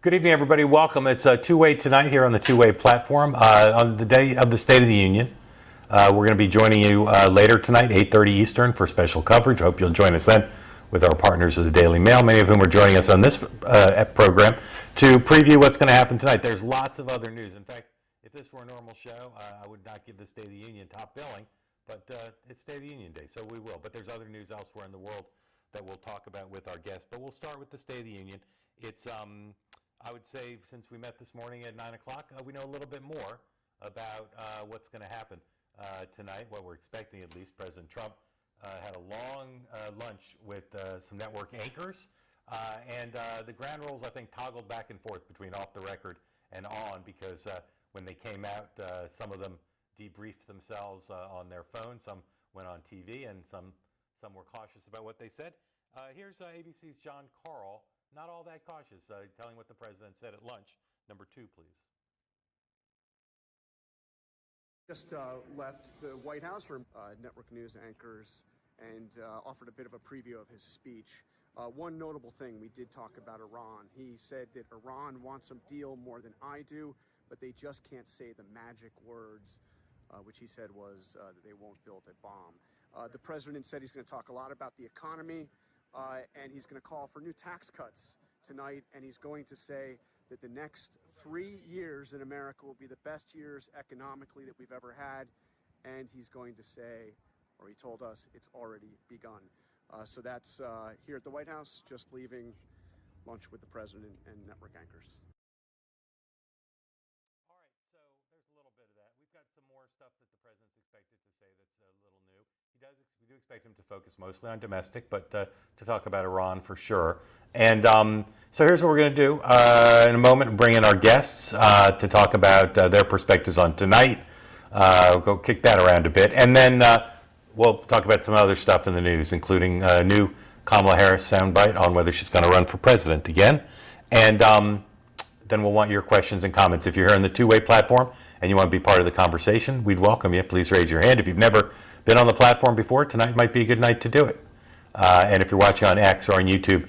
Good evening, everybody. Welcome. It's Two-Way tonight here on the Two-Way platform on the day of the State of the Union. We're going to be joining you later tonight, 8:30 Eastern, for special coverage. Hope you'll join us then with our partners of the Daily Mail, many of whom are joining us on this program to preview what's going to happen tonight. There's lots of other news. In fact, if this were a normal show, I would not give the State of the Union top billing, but it's State of the Union Day, so we will. But there's other news elsewhere in the world that we'll talk about with our guests. But we'll start with the State of the Union. It's I would say since we met this morning at 9 o'clock, we know a little bit more about what's going to happen tonight, what we're expecting at least. President Trump had a long lunch with some network anchors, and the ground rules, I think, toggled back and forth between off the record and on, because when they came out, some of them debriefed themselves on their phone, some went on TV, and some were cautious about what they said. Here's ABC's John Carl. Not all that cautious, telling what the president said at lunch. Number 2, please. Just left the White House for network news anchors and offered a bit of a preview of his speech. One notable thing, we did talk about Iran. He said that Iran wants some deal more than I do, but they just can't say the magic words, which he said was that they won't build a bomb. The president said he's going to talk a lot about the economy. And he's going to call for new tax cuts tonight, and he's going to say that the next 3 years in America will be the best years economically that we've ever had, and he's going to say, or he told us, it's already begun. So that's here at the White House, just leaving lunch with the president and network anchors. All right, so there's a little bit of that. We've got some more stuff that the president's expected to say that's a little new. We do expect him to focus mostly on domestic, but to talk about Iran for sure. And so here's what we're going to do. In a moment, bring in our guests to talk about their perspectives on tonight. We'll go kick that around a bit. And then we'll talk about some other stuff in the news, including a new Kamala Harris soundbite on whether she's going to run for president again. And then we'll want your questions and comments. If you're here on the Two-Way platform and you want to be part of the conversation, we'd welcome you. Please raise your hand. If you've never been on the platform before, tonight might be a good night to do it. And if you're watching on X or on YouTube,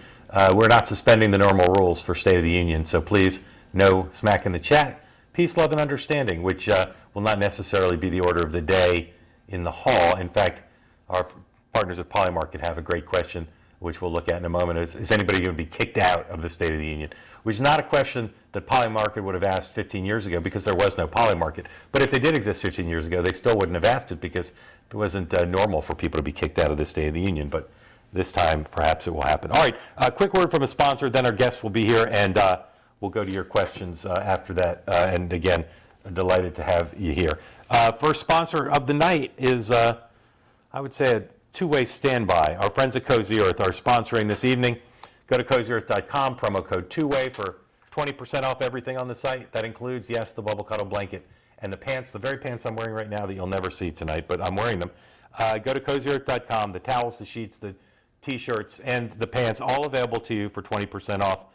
we're not suspending the normal rules for State of the Union, so please, no smack in the chat. Peace, love, and understanding, which will not necessarily be the order of the day in the hall. In fact, our partners at Polymarket have a great question, which we'll look at in a moment. Is anybody going to be kicked out of the State of the Union? Which is not a question that Polymarket would have asked 15 years ago, because there was no Polymarket. But if they did exist 15 years ago, they still wouldn't have asked it, because it wasn't normal for people to be kicked out of the State of the Union. But this time, perhaps it will happen. All right, a quick word from a sponsor, then our guests will be here, and we'll go to your questions after that. And again, delighted to have you here. First sponsor of the night is, I would say, a Two-Way standby. Our friends at Cozy Earth are sponsoring this evening. Go to CozyEarth.com, promo code Two-Way for 20% off everything on the site. That includes, yes, the bubble cuddle blanket and the pants, the very pants I'm wearing right now that you'll never see tonight, but I'm wearing them. Go to CozyEarth.com, the towels, the sheets, the T-shirts, and the pants, all available to you for 20% off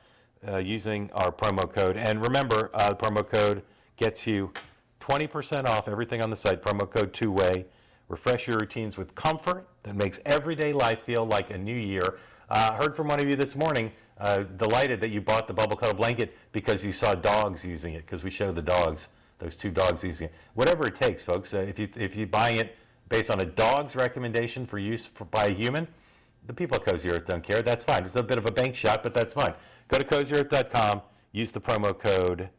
using our promo code. And remember, the promo code gets you 20% off everything on the site, promo code Two-Way. Refresh your routines with comfort that makes everyday life feel like a new year. Heard from one of you this morning, delighted that you bought the bubble cuddle blanket because you saw dogs using it, because we showed the dogs, those 2 dogs using it. Whatever it takes, folks. If you're buying it based on a dog's recommendation for use by a human, the people at Cozy Earth don't care. That's fine. It's a bit of a bank shot, but that's fine. Go to CozyEarth.com, use the promo code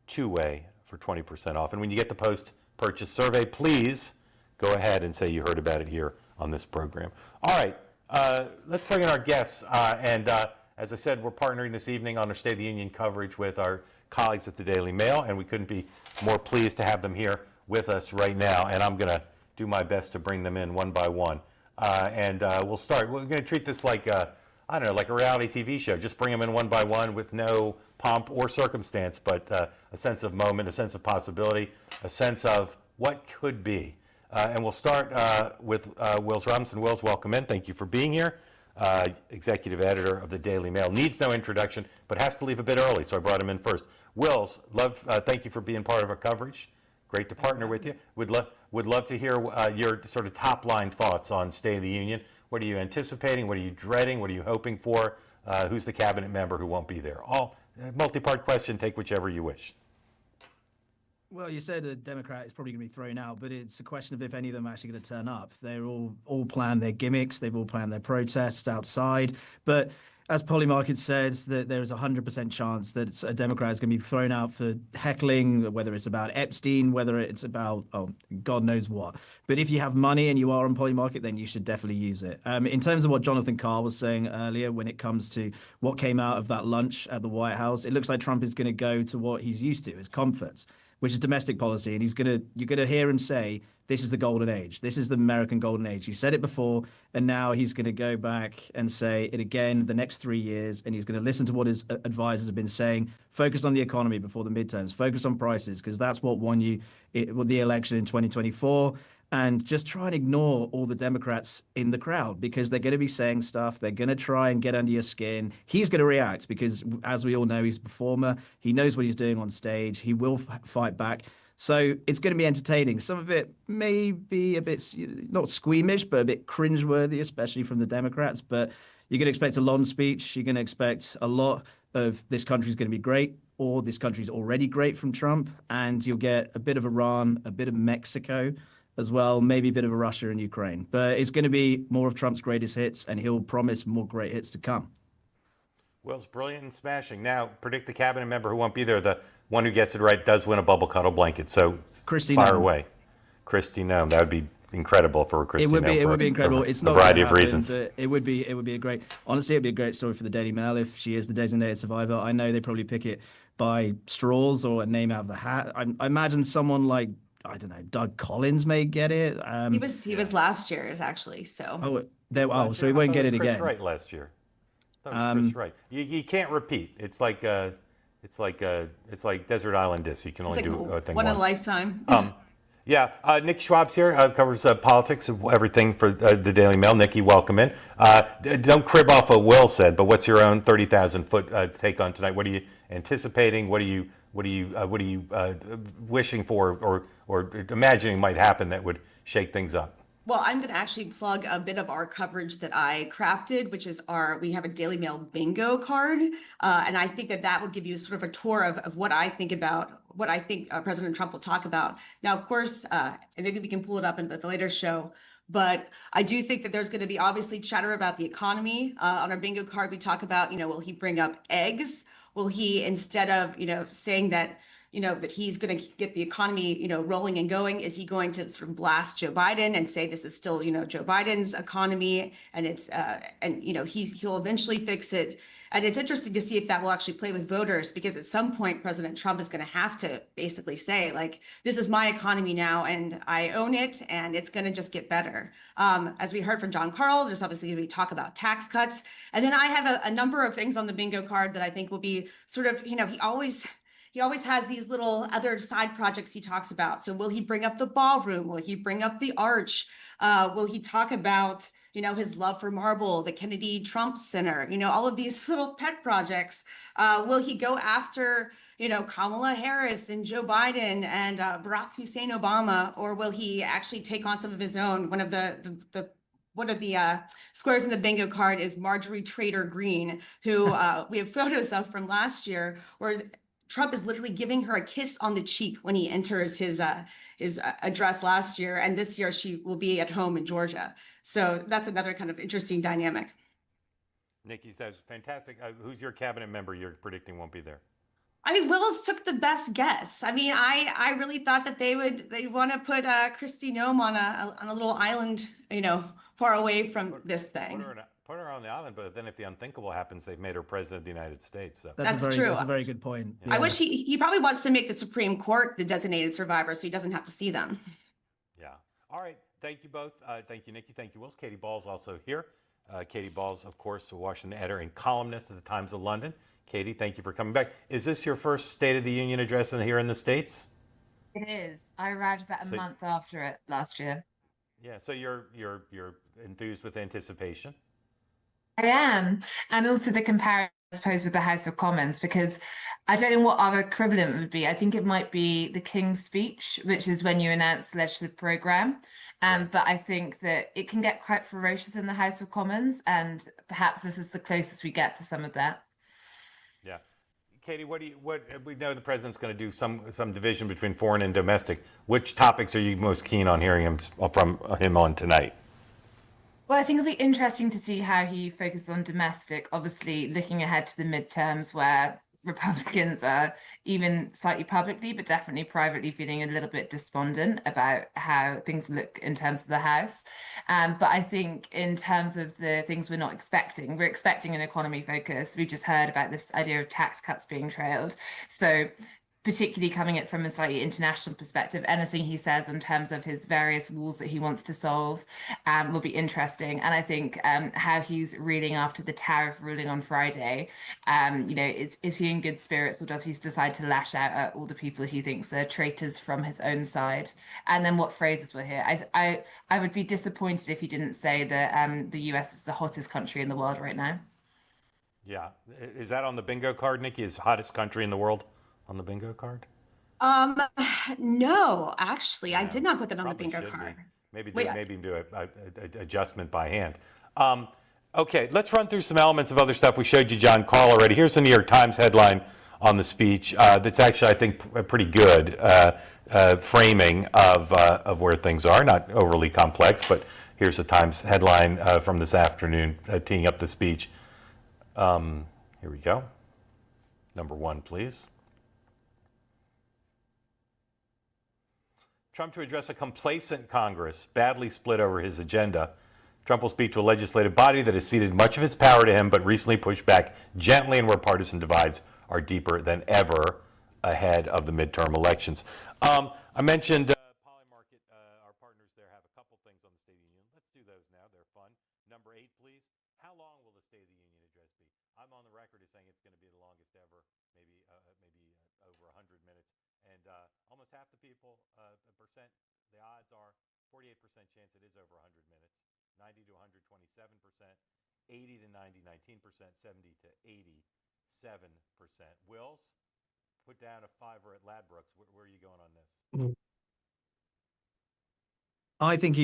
Two-Way for 20% off. And when you get the post-purchase survey, please go ahead and say you heard about it here on this program. All right, let's bring in our guests. As I said, we're partnering this evening on our State of the Union coverage with our colleagues at the Daily Mail, and we couldn't be more pleased to have them here with us right now. And I'm going to do my best to bring them in one by one. We'll start. We're going to treat this like I don't know, like a reality TV show. Just bring them in one by one with no pomp or circumstance, but a sense of moment, a sense of possibility, a sense of what could be. And we'll start with Wills Robinson. Wills, welcome in. Thank you for being here. Executive editor of the Daily Mail. Needs no introduction, but has to leave a bit early, so I brought him in first. Wills, thank you for being part of our coverage. Great to partner with you. Would love to hear your sort of top-line thoughts on State of the Union. What are you anticipating? What are you dreading? What are you hoping for? Who's the cabinet member who won't be there? All multi-part question. Take whichever you wish. Well, you said a Democrat is probably going to be thrown out, but it's a question of if any of them are actually going to turn up. They're all planned their gimmicks. They've all planned their protests outside. But as Polymarket said, that there is a 100% chance that a Democrat is going to be thrown out for heckling, whether it's about Epstein, whether it's about, oh, God knows what. But if you have money and you are on Polymarket, then you should definitely use it. In terms of what Jonathan Carr was saying earlier, when it comes to what came out of that lunch at the White House, it looks like Trump is going to go to what he's used to, his comforts, which is domestic policy. And you're gonna hear him say, this is the golden age. This is the American golden age. He said it before, and now he's going to go back and say it again the next 3 years, and he's going to listen to what his advisors have been saying. Focus on the economy before the midterms. Focus on prices, because that's what won you the election in 2024. And just try and ignore all the Democrats in the crowd, because they're going to be saying stuff. They're going to try and get under your skin. He's going to react because, as we all know, he's a performer. He knows what he's doing on stage. He will fight back. So it's going to be entertaining. Some of it may be a bit, not squeamish, but a bit cringeworthy, especially from the Democrats. But you're going to expect a long speech. You're going to expect a lot of this country's going to be great, or this country's already great from Trump. And you'll get a bit of Iran, a bit of Mexico as well, maybe a bit of a Russia and Ukraine. But it's going to be more of Trump's greatest hits, and he'll promise more great hits to come. Will's brilliant and smashing. Now, predict the cabinet member who won't be there. The one who gets it right does win a bubble cuddle blanket. So Kristi fire Noem. away. Kristi Noem. That would be incredible for Kristi Noem. It would be incredible. It's not a variety gonna of happen, reasons. but it would be a great. Honestly, it'd be a great story for the Daily Mail if she is the designated survivor. I know they probably pick it by straws or a name out of the hat. I imagine someone like, I don't know, Doug Collins may get it. He was last year's actually. So so he won't get it Chris again. Wright last year. That was Chris Wright. You can't repeat. It's like Desert Island Disc. You can only do a thing one in once. a lifetime. Yeah, Nikki Schwab's here, covers politics and everything for the Daily Mail. Nikki, welcome in. Don't crib off what Will said, but what's your own 30,000-foot take on tonight? What are you anticipating? What are you wishing for or imagining might happen that would shake things up? Well, I'm going to actually plug a bit of our coverage that I crafted, which is we have a Daily Mail bingo card. And I think that would give you sort of a tour of what I think about, what I think President Trump will talk about. Now, of course, and maybe we can pull it up in the later show, but I do think that there's going to be obviously chatter about the economy. On our bingo card, we talk about, will he bring up eggs? Will he, instead of, saying that, that he's going to get the economy, rolling and going, is he going to sort of blast Joe Biden and say this is still, Joe Biden's economy and it's, he'll eventually fix it. And it's interesting to see if that will actually play with voters, because at some point, President Trump is going to have to basically say, like, this is my economy now and I own it and it's going to just get better. As we heard from John Carl, there's obviously going to be talk about tax cuts. And then I have a number of things on the bingo card that I think will be sort of, he always has these little other side projects he talks about. So will he bring up the ballroom? Will he bring up the arch? Will he talk about, his love for marble, the Kennedy Trump Center, all of these little pet projects? Will he go after, Kamala Harris and Joe Biden and Barack Hussein Obama? Or will he actually take on some of his own? One of the squares in the bingo card is Marjorie Trader Greene, who we have photos of from last year, where Trump is literally giving her a kiss on the cheek when he enters his address last year. And this year she will be at home in Georgia. So that's another kind of interesting dynamic. Nikki says, fantastic. Who's your cabinet member you're predicting won't be there? I mean, Willis took the best guess. I mean, I really thought that they want to put Kristi Noem on a little island, far away from this thing. Put her on the island, but then if the unthinkable happens, they've made her president of the United States. So That's true. That's a very good point. Yeah. I wish he probably wants to make the Supreme Court the designated survivor, so he doesn't have to see them. Yeah. All right. Thank you both. Thank you, Nikki. Thank you, Wills. Katy Balls also here. Katy Balls, of course, a Washington editor and columnist at the Times of London. Katy, thank you for coming back. Is this your first State of the Union address here in the States? It is. I arrived about a month after it last year. Yeah. So you're enthused with anticipation. I am. And also the comparison, I suppose, with the House of Commons, because I don't know what our equivalent would be. I think it might be the King's Speech, which is when you announce the legislative programme. But I think that it can get quite ferocious in the House of Commons, and perhaps this is the closest we get to some of that. Yeah. Katie, what we know the president's going to do some division between foreign and domestic. Which topics are you most keen on hearing from him on tonight? Well, I think it'll be interesting to see how he focuses on domestic, obviously looking ahead to the midterms where Republicans are even slightly publicly, but definitely privately feeling a little bit despondent about how things look in terms of the House. But I think in terms of the things we're expecting an economy focus. We just heard about this idea of tax cuts being trailed. So particularly coming at from a slightly international perspective, anything he says in terms of his various wars that he wants to solve will be interesting. And I think how he's reeling after the tariff ruling on Friday, is he in good spirits, or does he decide to lash out at all the people he thinks are traitors from his own side? And then what phrases were here? I would be disappointed if he didn't say that the US is the hottest country in the world right now. Yeah. Is that on the bingo card, Nikki? Is hottest country in the world on the bingo card? No, actually, I Yeah, did not put that on the probably bingo should be. card. Maybe Wait, do a adjustment by hand. Okay, let's run through some elements of other stuff. We showed you John Call already. Here's the New York Times headline on the speech. That's actually, I think, a pretty good framing of where things are. Not overly complex, but here's the Times headline from this afternoon, teeing up the speech. Here we go. Number one, please. Trump to address a complacent Congress, badly split over his agenda. Trump will speak to a legislative body that has ceded much of its power to him, but recently pushed back gently and where partisan divides are deeper than ever ahead of the midterm elections. I mentioned Polymarket, our partners there have a couple things on the State of the Union. Let's do those now. They're fun. Number 8, please. How long will the State of the Union address be? I'm on the record as saying it's going to be the longest ever, maybe over 100 minutes. And almost half the people, the odds are 48% chance it is over 100 minutes, 90 to 127%, 80 to 90, 19%, 70 to 87%. Wills, put down a fiver at Ladbrokes. Where are you going on this? I think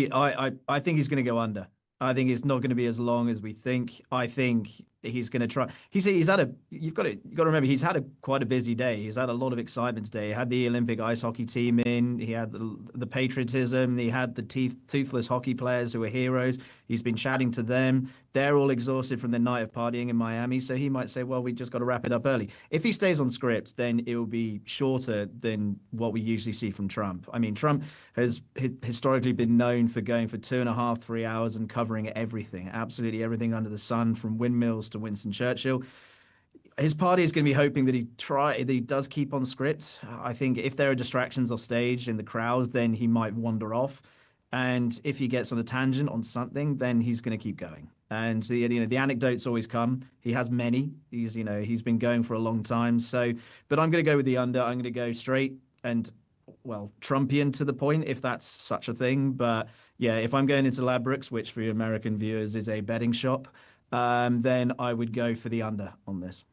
he's going to go under. I think it's not going to be as long as we think. I think he's going to try. He's had a. You've got to remember he's had quite a busy day. He's had a lot of excitement today. He had the Olympic ice hockey team in. He had the patriotism. He had the toothless hockey players who were heroes. He's been chatting to them. They're all exhausted from the night of partying in Miami. So he might say, well, we just got to wrap it up early. If he stays on script, then it will be shorter than what we usually see from Trump. I mean, Trump has historically been known for going for 2.5, 3 hours and covering everything, absolutely everything under the sun, from windmills to Winston Churchill. His party is going to be hoping that he does keep on script. I think if there are distractions off stage in the crowd, then he might wander off. And if he gets on a tangent on something, then he's going to keep going. And the anecdotes always come. He has many. He's been going for a long time. So, but I'm going to go with the under. I'm going to go straight and, well, Trumpian to the point, if that's such a thing. But yeah, if I'm going into Ladbrokes, which for your American viewers is a betting shop, then I would go for the under on this.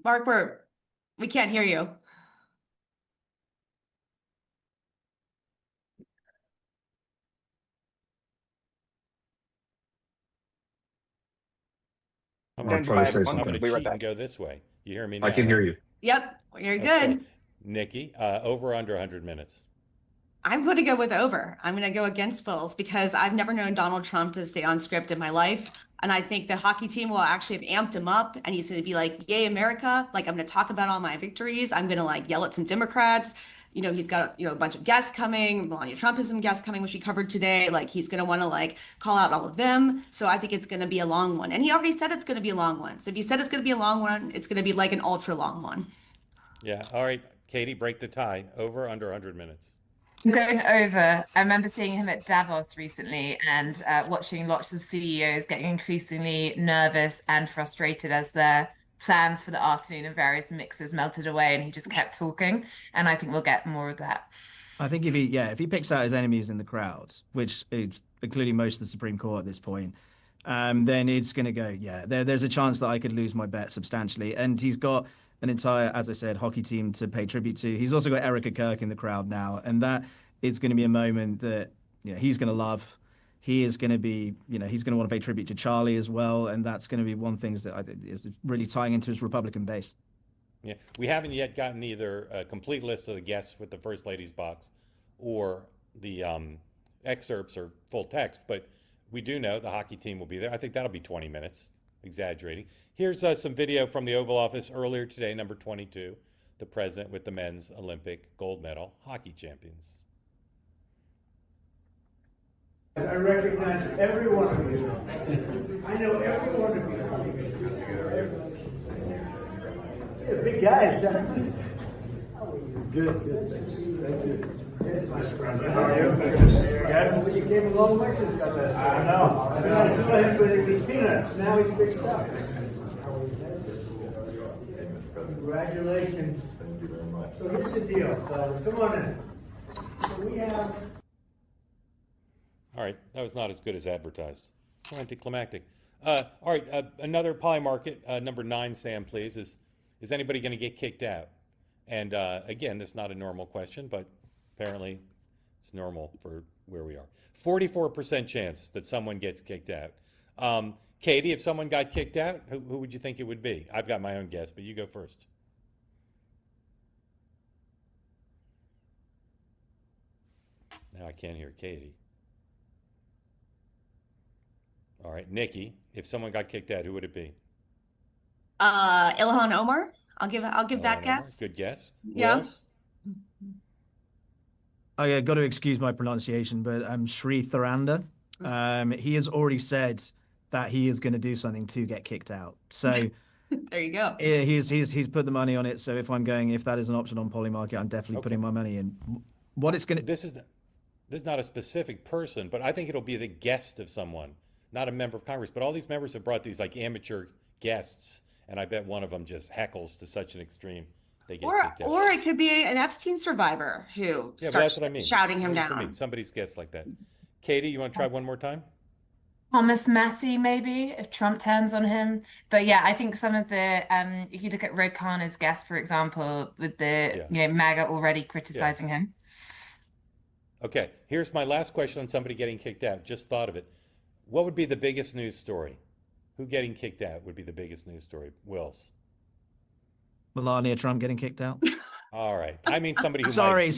Mark, we can't hear you. I'm going going to to something. Be right cheat back. and go this way. You hear me now? I can hear you. Yep, you're Okay. good. Nikki, over or under 100 minutes? I'm going to go with over. I'm going to go against Bills because I've never known Donald Trump to stay on script in my life. And I think the hockey team will actually have amped him up and he's going to be like, yay, America. Like, I'm going to talk about all my victories. I'm going to like yell at some Democrats. He's got, a bunch of guests coming. Melania Trump has some guests coming, which we covered today. Like, he's going to want to like call out all of them. So I think it's going to be a long one. And he already said it's going to be a long one. So if he said it's going to be a long one, it's going to be like an ultra long one. Yeah. All right. Katie, break the tie. Over or under 100 minutes? I'm going over. I remember seeing him at Davos recently and watching lots of CEOs getting increasingly nervous and frustrated as their plans for the afternoon and various mixes melted away, and he just kept talking. And I think we'll get more of that. I think if he picks out his enemies in the crowd, which is including most of the Supreme Court at this point, then it's going to go, there's a chance that I could lose my bet substantially. And he's got an entire, as I said, hockey team to pay tribute to. He's also got Erica Kirk in the crowd now. And that is going to be a moment that he's going to love. he is going to be, he's going to want to pay tribute to Charlie as well. And that's going to be one thing that I think is really tying into his Republican base. Yeah, we haven't yet gotten either a complete list of the guests with the First Lady's box or the excerpts or full text, but we do know the hockey team will be there. I think that'll be 20 minutes, exaggerating. Here's some video from the Oval Office earlier today, number 22, the president with the men's Olympic gold medal hockey champions. I recognize every one of you. I know every one of you. You're big guys. Good. Thank you. Yes, Mr. President. How are you? Good to see you again. You came a long way since I left. I know. I saw him when it was peanuts. Now he's big stuff. Congratulations. Thank you very much. So here's the deal, fellas. Come on in. So we have. All right, that was not as good as advertised. So anticlimactic. All right, another Polymarket, number 9, Sam, please. Is anybody going to get kicked out? And again, this is not a normal question, but apparently it's normal for where we are. 44% chance that someone gets kicked out. Katie, if someone got kicked out, who would you think it would be? I've got my own guess, but you go first. Now I can't hear Katie. All right, Nikki, if someone got kicked out, who would it be? Ilhan Omar. I'll give that guess. Good guess. Yeah. Wills? I got to excuse my pronunciation, but Sri Tharanda. He has already said that he is going to do something to get kicked out. So there you go. He's put the money on it. So if that is an option on Polymarket, I'm definitely putting my money in. What it's going to. This is not a specific person, but I think it'll be the guest of someone, not a member of Congress. But all these members have brought these like amateur guests, and I bet one of them just heckles to such an extreme they get kicked out. Or it could be an Epstein survivor who starts shouting him down. Somebody's guest like that. Katie, you want to try one more time? Thomas Massey, maybe, if Trump turns on him. But yeah, I think some of the, if you look at Ro Khanna's guest, for example, with the, MAGA already criticizing him. Okay, here's my last question on somebody getting kicked out. Just thought of it. What would be the biggest news story? Who getting kicked out would be the biggest news story? Wills. Melania Trump getting kicked out. All right. I mean somebody who Sorry.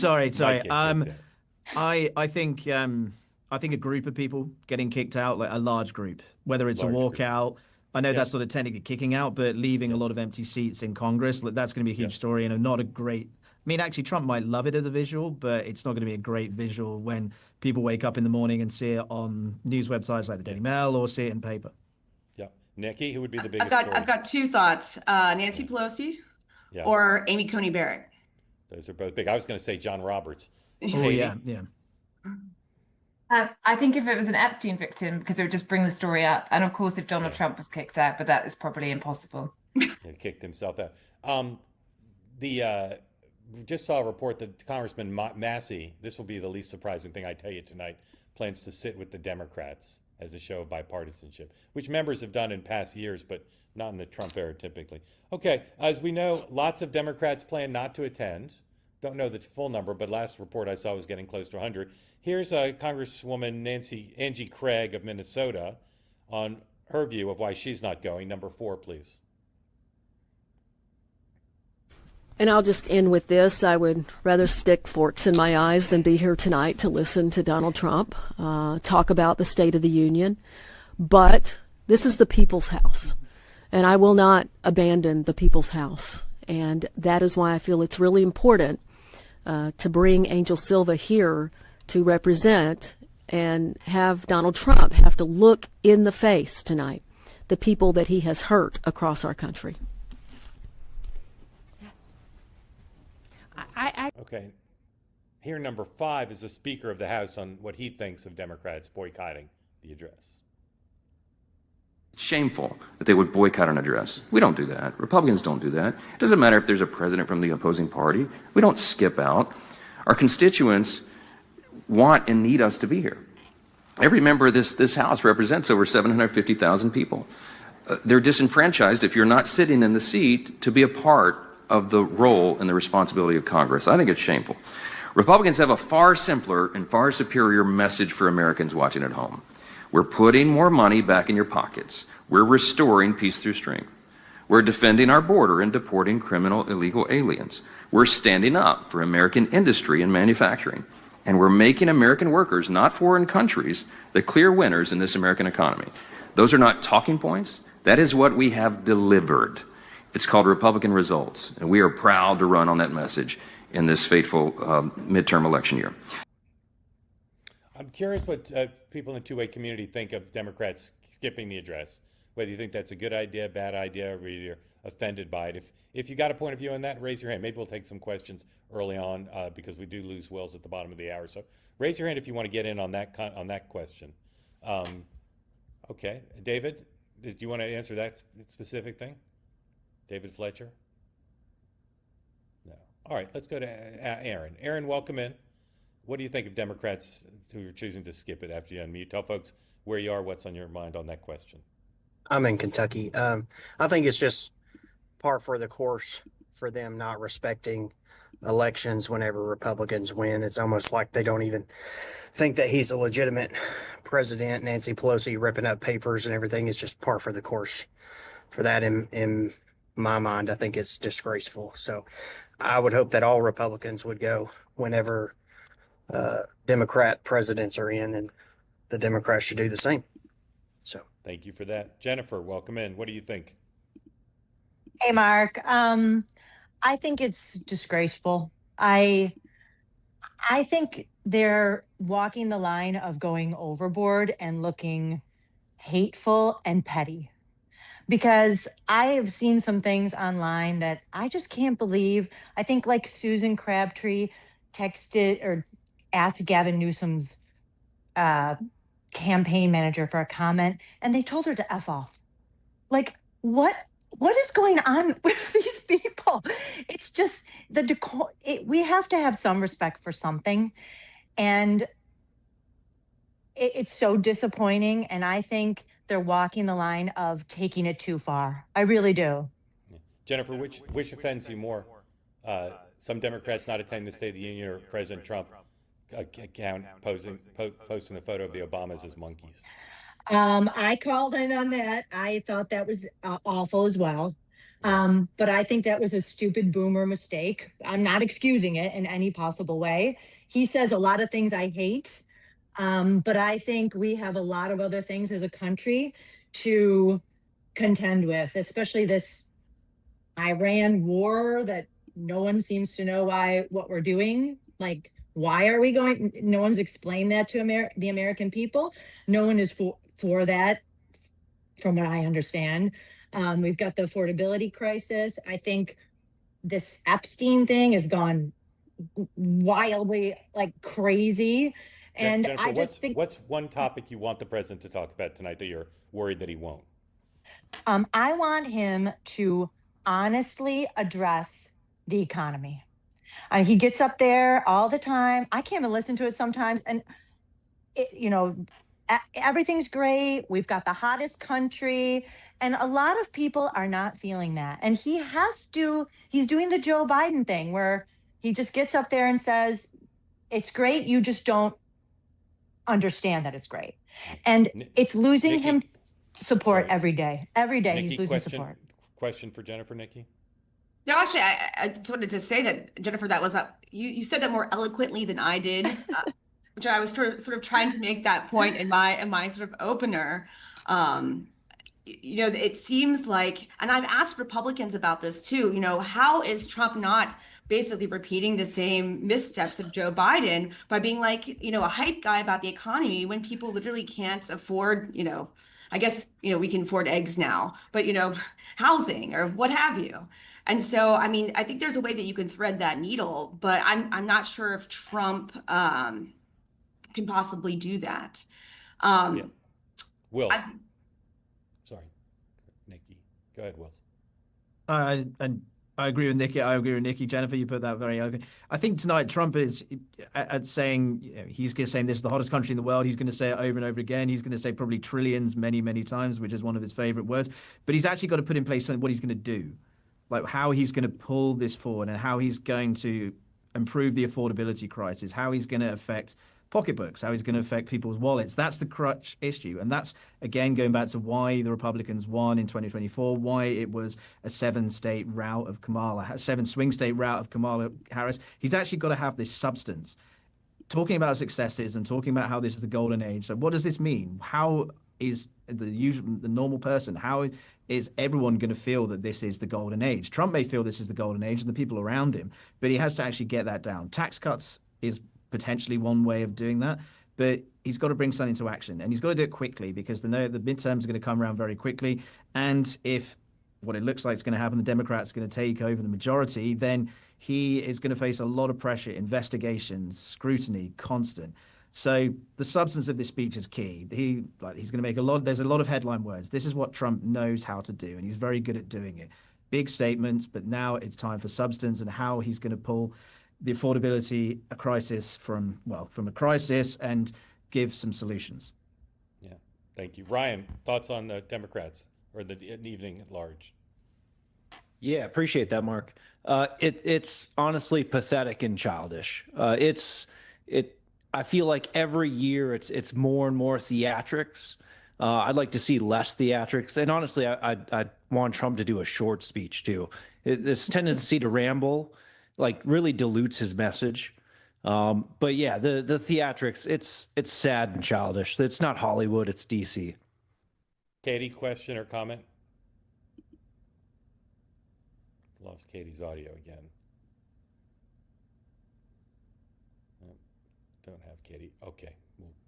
I think a group of people getting kicked out, like a large group, whether it's a walkout. I know that's sort of technically kicking out, but leaving a lot of empty seats in Congress, that's going to be a huge story and not a great. I mean, actually, Trump might love it as a visual, but it's not going to be a great visual when people wake up in the morning and see it on news websites like the Daily Mail or see it in paper. Yeah. Nikki, who would be the biggest story? I've got two thoughts. Nancy Pelosi or Amy Coney Barrett. Those are both big. I was going to say John Roberts. Oh, yeah. I think if it was an Epstein victim, because it would just bring the story up. And of course, if Donald Trump was kicked out, but that is probably impossible. He kicked himself out. We just saw a report that Congressman Massey, this will be the least surprising thing I tell you tonight, plans to sit with the Democrats as a show of bipartisanship, which members have done in past years, but not in the Trump era typically. Okay, as we know, lots of Democrats plan not to attend. Don't know the full number, but last report I saw was getting close to 100. Here's Congresswoman Angie Craig of Minnesota on her view of why she's not going. Number 4, please. And I'll just end with this. I would rather stick forks in my eyes than be here tonight to listen to Donald Trump talk about the State of the Union. But this is the people's house, and I will not abandon the people's house. And that is why I feel it's really important to bring Angel Silva here to represent and have Donald Trump have to look in the face tonight the people that he has hurt across our country. Okay. Here, number 5 is the Speaker of the House on what he thinks of Democrats boycotting the address. Shameful that they would boycott an address. We don't do that. Republicans don't do that. It doesn't matter if there's a president from the opposing party. We don't skip out. Our constituents want and need us to be here. Every member of this House represents over 750,000 people. They're disenfranchised if you're not sitting in the seat to be a part of the role and the responsibility of Congress. I think it's shameful. Republicans have a far simpler and far superior message for Americans watching at home. We're putting more money back in your pockets. We're restoring peace through strength. We're defending our border and deporting criminal illegal aliens. We're standing up for American industry and manufacturing. And we're making American workers, not foreign countries, the clear winners in this American economy. Those are not talking points. That is what we have delivered. It's called Republican results, and we are proud to run on that message in this fateful midterm election year. I'm curious what people in the two-way community think of Democrats skipping the address, whether you think that's a good idea, bad idea, or whether you're offended by it. If you got a point of view on that, raise your hand. Maybe we'll take some questions early on because we do lose Wills at the bottom of the hour. So raise your hand if you want to get in on that question. Okay, David, do you want to answer that specific thing? David Fletcher? No. All right, let's go to Aaron. Aaron, welcome in. What do you think of Democrats who are choosing to skip it after you unmute? Tell folks where you are, what's on your mind on that question. I'm in Kentucky. I think it's just par for the course for them not respecting elections whenever Republicans win. It's almost like they don't even think that he's a legitimate president. Nancy Pelosi ripping up papers and everything is just par for the course for that. In my mind, I think it's disgraceful. So I would hope that all Republicans would go whenever Democrat presidents are in, and the Democrats should do the same. So thank you for that. Jennifer, welcome in. What do you think? Hey, Mark. I think it's disgraceful. I think they're walking the line of going overboard and looking hateful and petty. Because I have seen some things online that I just can't believe. I think like Susan Crabtree texted or asked Gavin Newsom's campaign manager for a comment, and they told her to F off. Like, what is going on with these people? It's just the decor. We have to have some respect for something. And it's so disappointing. And I think they're walking the line of taking it too far. I really do. Jennifer, which offends you more? Some Democrats not attending the State of the Union, or President Trump account posting a photo of the Obamas as monkeys? I called in on that. I thought that was awful as well. But I think that was a stupid boomer mistake. I'm not excusing it in any possible way. He says a lot of things I hate. But I think we have a lot of other things as a country to contend with, especially this Iran war that no one seems to know what we're doing. Like, why are we going? No one's explained that to the American people. No one is for that, from what I understand. We've got the affordability crisis. I think this Epstein thing has gone wildly, like, crazy. And Jennifer, I just think, what's one topic you want the president to talk about tonight that you're worried that he won't? I want him to honestly address the economy. He gets up there all the time. I can't even listen to it sometimes. And, everything's great. We've got the hottest country. And a lot of people are not feeling that. And he's doing the Joe Biden thing where he just gets up there and says, it's great. You just don't understand that it's great. And it's losing Nikki, him support sorry. every day. Every day Nikki, he's losing support. Question for Jennifer, Nikki? No, actually, I just wanted to say that, Jennifer, that was you said that more eloquently than I did, which I was sort of trying to make that point in my sort of opener. It seems like, and I've asked Republicans about this too, how is Trump not basically repeating the same missteps of Joe Biden by being like, a hype guy about the economy when people literally can't afford, I guess, we can afford eggs now, but, housing or what have you. And so, I mean, I think there's a way that you can thread that needle, but I'm not sure if Trump can possibly do that. Wills. Sorry, Nikki. Go ahead, Wills. I agree with Nikki. I agree with Nikki. Jennifer, you put that very elegantly. I think tonight Trump is saying, he's saying this is the hottest country in the world. He's going to say it over and over again. He's going to say probably trillions many, many times, which is one of his favorite words. But he's actually got to put in place what he's going to do. Like how he's going to pull this forward and how he's going to improve the affordability crisis, how he's going to affect pocketbooks, how he's going to affect people's wallets. That's the crutch issue. And that's, again, going back to why the Republicans won in 2024, why it was a 7-state rout of 7-swing state rout of Kamala Harris. He's actually got to have this substance. Talking about successes and talking about how this is the golden age. So what does this mean? How is the normal person, how is everyone going to feel that this is the golden age? Trump may feel this is the golden age and the people around him, but he has to actually get that down. Tax cuts is potentially one way of doing that, but he's got to bring something to action, and he's got to do it quickly because the midterms are going to come around very quickly. And if what it looks like is going to happen, the Democrats are going to take over the majority, then he is going to face a lot of pressure, investigations, scrutiny, constant. So the substance of this speech is key. He's going to make there's a lot of headline words. This is what Trump knows how to do, and he's very good at doing it. Big statements, but now it's time for substance and how he's going to pull the affordability crisis from a crisis and give some solutions. Yeah, thank you. Ryan, thoughts on the Democrats or the evening at large? Yeah, appreciate that, Mark. It's honestly pathetic and childish. I feel like every year it's more and more theatrics. I'd like to see less theatrics, and honestly, I want Trump to do a short speech too. This tendency to ramble, really dilutes his message. But yeah, the theatrics, it's sad and childish. It's not Hollywood, it's DC. Katie, question or comment? Lost Katie's audio again. Don't have Katie. Okay,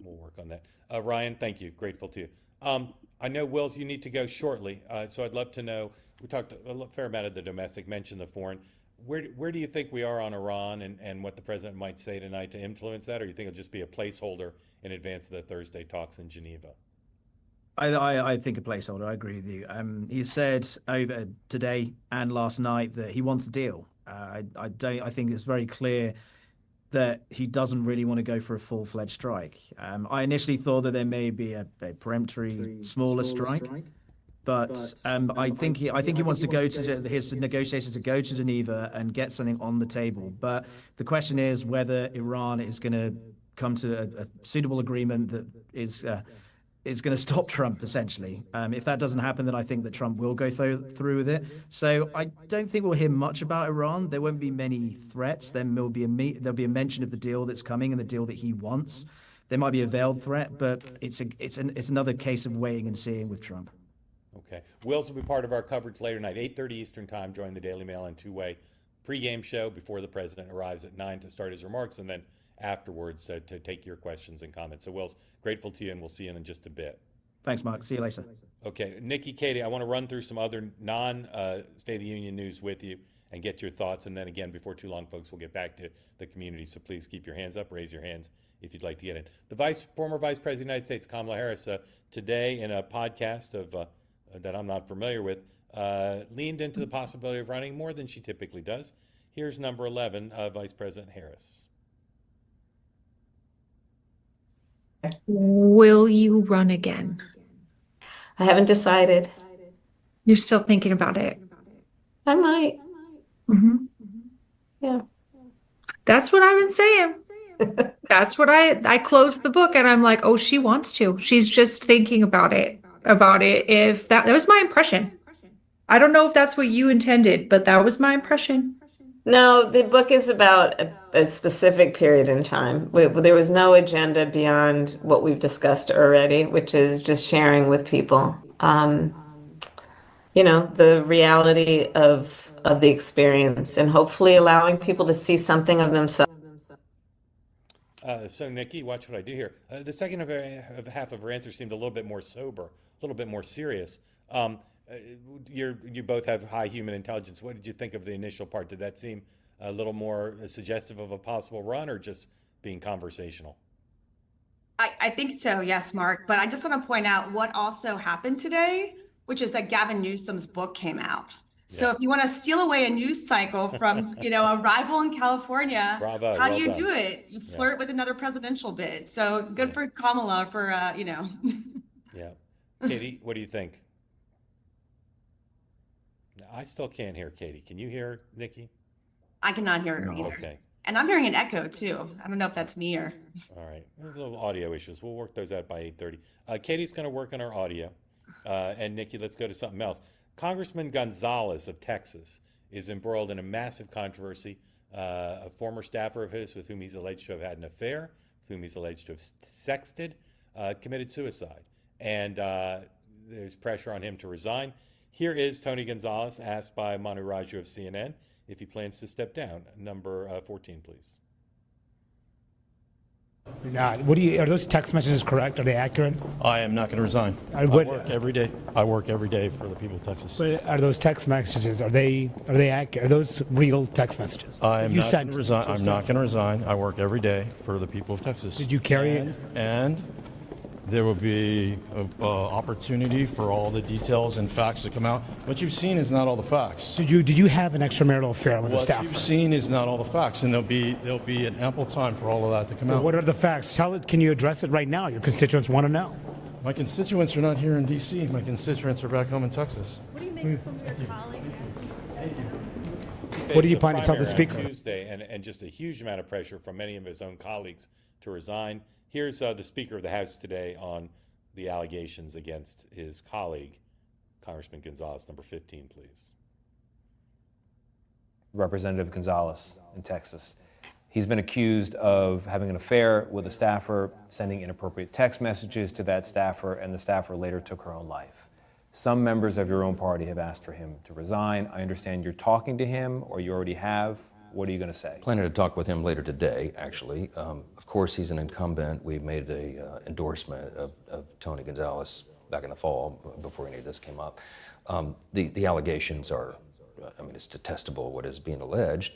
we'll work on that. Ryan, thank you. Grateful to you. I know, Wills, you need to go shortly, so I'd love to know, we talked a fair amount of the domestic, mentioned the foreign. Where do you think we are on Iran and what the president might say tonight to influence that, or you think it'll just be a placeholder in advance of the Thursday talks in Geneva? I think a placeholder. I agree with you. He said over today and last night that he wants a deal. I think it's very clear that he doesn't really want to go for a full-fledged strike. I initially thought that there may be a peremptory smaller strike, but I think he wants to go to his negotiations to go to Geneva and get something on the table. But the question is whether Iran is going to come to a suitable agreement that is going to stop Trump, essentially. If that doesn't happen, then I think that Trump will go through with it. So I don't think we'll hear much about Iran. There won't be many threats. Then there'll be a mention of the deal that's coming and the deal that he wants. There might be a veiled threat, but it's another case of waiting and seeing with Trump. Okay. Wills will be part of our coverage later tonight, 8:30 Eastern Time. Join the Daily Mail and two-way pregame show before the president arrives at 9 to start his remarks, and then afterwards to take your questions and comments. So, Wills, grateful to you, and we'll see you in just a bit. Thanks, Mark. See you later. Okay. Nikki, Katie, I want to run through some other non-State of the Union news with you and get your thoughts. And then again, before too long, folks, we'll get back to the community. So please keep your hands up, raise your hands if you'd like to get in. The former Vice President of the United States, Kamala Harris, today in a podcast that I'm not familiar with, leaned into the possibility of running more than she typically does. Here's number 11, Vice President Harris. Will you run again? I haven't decided. You're still thinking about it? I might. Mm-hmm. Yeah. That's what I've been saying. That's what I closed the book and I'm like, oh, she wants to. She's just thinking about it. If that was my impression. I don't know if that's what you intended, but that was my impression. No, the book is about a specific period in time. There was no agenda beyond what we've discussed already, which is just sharing with people, the reality of the experience and hopefully allowing people to see something of themselves. So, Nikki, watch what I do here. The second half of her answer seemed a little bit more sober, a little bit more serious. You both have high human intelligence. What did you think of the initial part? Did that seem a little more suggestive of a possible run or just being conversational? I think so, yes, Mark. But I just want to point out what also happened today, which is that Gavin Newsom's book came out. So if you want to steal away a news cycle from, a rival in California, Bravo, how do well you done. do it? You flirt with another presidential bid. So good for Kamala for, Yeah. Katie, what do you think? I still can't hear Katie. Can you hear Nikki? I cannot hear her either. Okay. And I'm hearing an echo too. I don't know if that's me or. All right, there's a little audio issues. We'll work those out by 8:30. Katy's going to work on our audio, and Nikki, let's go to something else. Congressman Gonzalez of Texas is embroiled in a massive controversy. A former staffer of his, with whom he's alleged to have had an affair, with whom he's alleged to have sexted, committed suicide, and there's pressure on him to resign. Here is Tony Gonzalez asked by Manu Raju of CNN if he plans to step down. Number 14, please. You're not. What do you? Are those text messages correct? Are they accurate? I am not going to resign. I work every day. I work every day for the people of Texas. But are those text messages? Are they accurate? Are those real text messages? I am not going to resign. I'm not going to resign. I work every day for the people of Texas. Did you carry it? And there will be an opportunity for all the details and facts to come out. What you've seen is not all the facts. Did you have an extramarital affair with a staffer? What you've seen is not all the facts, and there'll be an ample time for all of that to come out. What are the facts? Can you address it right now? Your constituents want to know. My constituents are not here in D.C. My constituents are back home in Texas. What do you make of some of your colleagues? What do you plan to tell the speaker? Tuesday, and just a huge amount of pressure from many of his own colleagues to resign. Here's the Speaker of the House today on the allegations against his colleague, Congressman Gonzalez. Number 15, please. Representative Gonzalez in Texas. He's been accused of having an affair with a staffer, sending inappropriate text messages to that staffer, and the staffer later took her own life. Some members of your own party have asked for him to resign. I understand you're talking to him, or you already have. What are you going to say? Planning to talk with him later today, actually. Of course, he's an incumbent. We made a endorsement of Tony Gonzalez back in the fall, before any of this came up. The allegations are, it's detestable what is being alleged.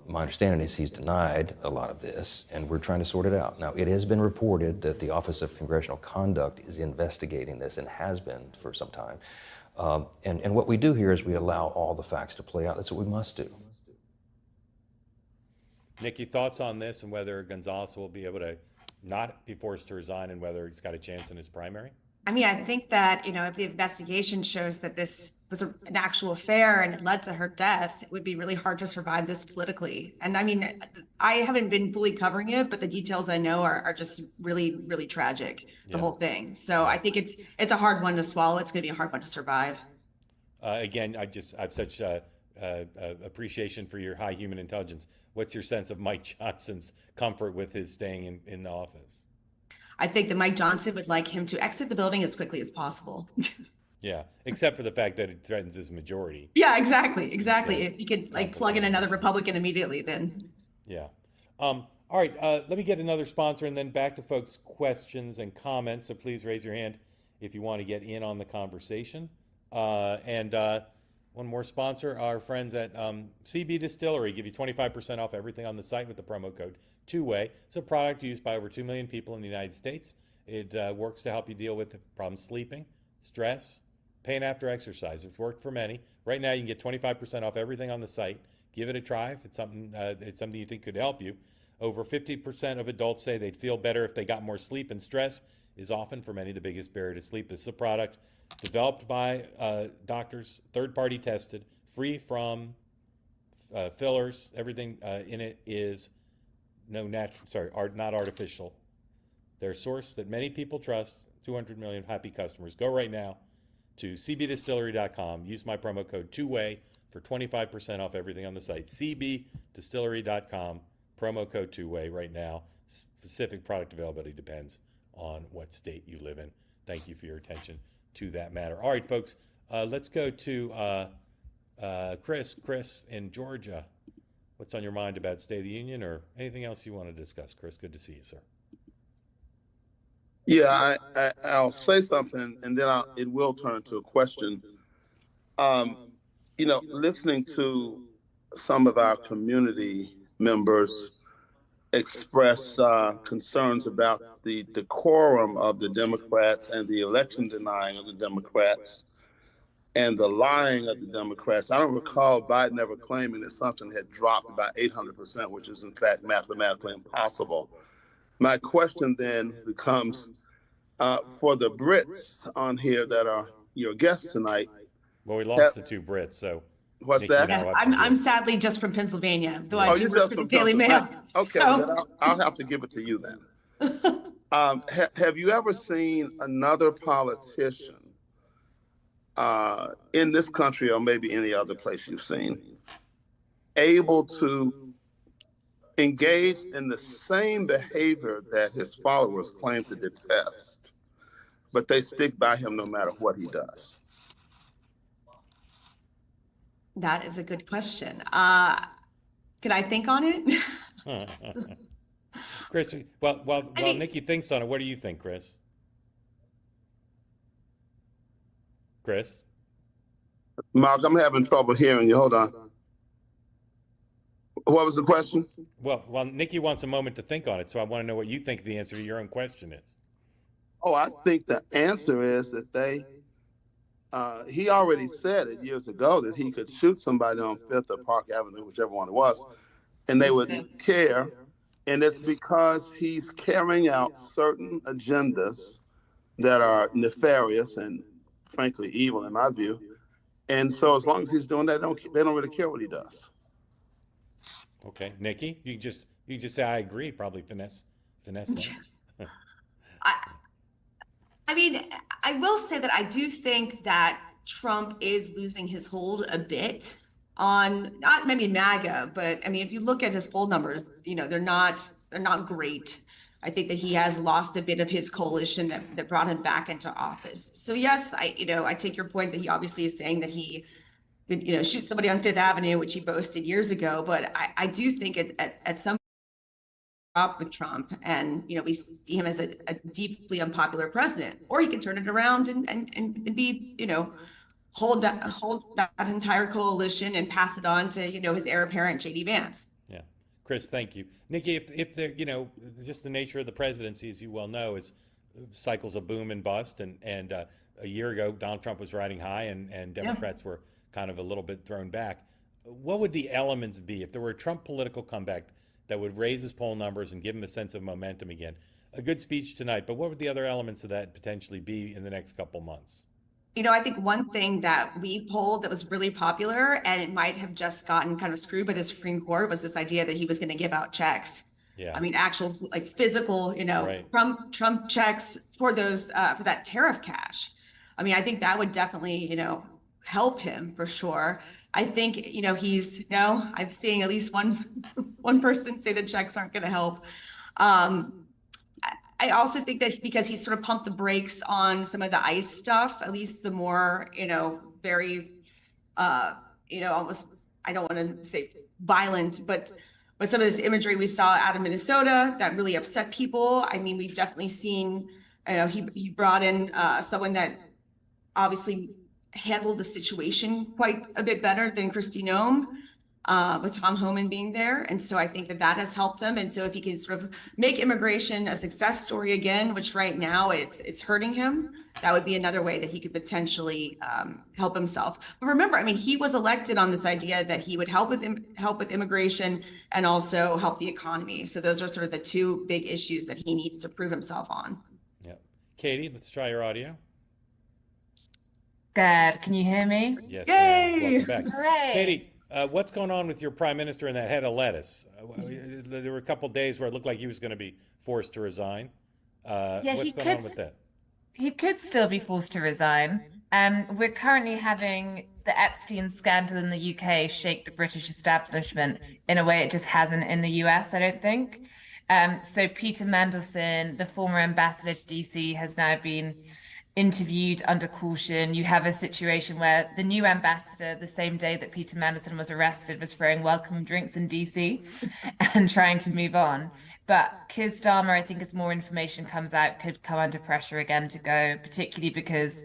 My understanding is he's denied a lot of this, and we're trying to sort it out. Now, it has been reported that the Office of Congressional Conduct is investigating this and has been for some time. And what we do here is we allow all the facts to play out. That's what we must do. Nikki, thoughts on this and whether Gonzalez will be able to not be forced to resign and whether he's got a chance in his primary? I mean, I think that, if the investigation shows that this was an actual affair and it led to her death, it would be really hard to survive this politically. And I mean, I haven't been fully covering it, but the details I know are just really, really tragic, the whole thing. So I think it's a hard one to swallow. It's going to be a hard one to survive. Again, I've such appreciation for your high human intelligence. What's your sense of Mike Johnson's comfort with his staying in the office? I think that Mike Johnson would like him to exit the building as quickly as possible. Yeah, except for the fact that it threatens his majority. Yeah, exactly. If you could plug in another Republican immediately, then. Yeah. All right, let me get another sponsor and then back to folks' questions and comments. So please raise your hand if you want to get in on the conversation. One more sponsor, our friends at CB Distillery give you 25% off everything on the site with the promo code TWOWAY. It's a product used by over 2 million people in the United States. It works to help you deal with problems sleeping, stress, pain after exercise. It's worked for many. Right now, you can get 25% off everything on the site. Give it a try if it's something you think could help you. Over 50% of adults say they'd feel better if they got more sleep, and stress is often for many the biggest barrier to sleep. This is a product developed by doctors, third-party tested, free from fillers. Everything in it is not artificial. They're a source that many people trust. 200 million happy customers. Go right now to cbdistillery.com. Use my promo code TWOWAY for 25% off everything on the site. cbdistillery.com. Promo code TWOWAY right now. Specific product availability depends on what state you live in. Thank you for your attention to that matter. All right, folks, let's go to Chris in Georgia. What's on your mind about State of the Union or anything else you want to discuss? Chris, good to see you, sir. Yeah, I'll say something and then it will turn into a question. Listening to some of our community members express concerns about the decorum of the Democrats and the election denying of the Democrats and the lying of the Democrats. I don't recall Biden ever claiming that something had dropped about 800%, which is in fact mathematically impossible. My question then becomes, for the Brits on here that are your guests tonight. Well, we lost the two Brits, so What's Nikki, that? now up to I'm you. sadly just from Pennsylvania, though I Oh, do you're work just for the from Daily Mail. Pennsylvania. Okay, So, well, then I'll have to give it to you then. Have you ever seen another politician in this country or maybe any other place you've seen able to engage in the same behavior that his followers claim to detest, but they stick by him no matter what he does? that is a good question. Can I think on it? Chris, while I mean, Nikki thinks on it, what do you think, Chris? Chris? Mark, I'm having trouble hearing you. Hold on. What was the question? Well, Nikki wants a moment to think on it, so I want to know what you think the answer to your own question is. Oh, I think the answer is that he already said it years ago that he could shoot somebody on Fifth or Park Avenue, whichever one it was, and they wouldn't care. And it's because he's carrying out certain agendas that are nefarious and frankly evil in my view. And so as long as he's doing that, they don't really care what he does. Okay, Nikki, you just say I agree. Probably finesse that. I mean, I will say that I do think that Trump is losing his hold a bit on not maybe MAGA, but I mean, if you look at his poll numbers, they're not great. I think that he has lost a bit of his coalition that brought him back into office. So yes, I take your point that he obviously is saying that he could, shoot somebody on Fifth Avenue, which he boasted years ago. But I do think at some up with Trump, and we see him as a deeply unpopular president, or he can turn it around and be hold that entire coalition and pass it on to his heir apparent JD Vance. Yeah, Chris, thank you, Nikki. If they're just the nature of the presidency, as you well know, is cycles of boom and bust, and a year ago Donald Trump was riding high, and Democrats were kind of a little bit thrown back. What would the elements be if there were a Trump political comeback that would raise his poll numbers and give him a sense of momentum again? A good speech tonight, but what would the other elements of that potentially be in the next couple months? I think one thing that we polled that was really popular, and it might have just gotten kind of screwed by the Supreme Court, was this idea that he was going to give out checks. Yeah. I mean, actual like physical, Right. Trump checks for those for that tariff cash. I mean, I think that would definitely, help him for sure. I think, I'm seeing at least one person say the checks aren't going to help. I also think that because he's sort of pumped the brakes on some of the ICE stuff, at least the more, very, almost, I don't want to say violent, but some of this imagery we saw out of Minnesota that really upset people. I mean, we've definitely seen, he brought in someone that obviously handled the situation quite a bit better than Kristi Noem, with Tom Homan being there. And so I think that has helped him. And so if he can sort of make immigration a success story again, which right now it's hurting him, that would be another way that he could potentially help himself. But remember, I mean, he was elected on this idea that he would help with immigration and also help the economy. So those are sort of the two big issues that he needs to prove himself on. Yeah. Katie, let's try your audio. Good. Can you hear me? Yes. Yay! Welcome back. Hooray! Katie, what's going on with your prime minister and that head of lettuce? There were a couple days where it looked like he was going to be forced to resign. What's going on with that? He could still be forced to resign. We're currently having the Epstein scandal in the UK shake the British establishment in a way it just hasn't in the US, I don't think. So Peter Mandelson, the former ambassador to DC, has now been interviewed under caution. You have a situation where the new ambassador, the same day that Peter Mandelson was arrested, was throwing welcome drinks in DC and trying to move on. But Keir Starmer, I think as more information comes out, could come under pressure again to go, particularly because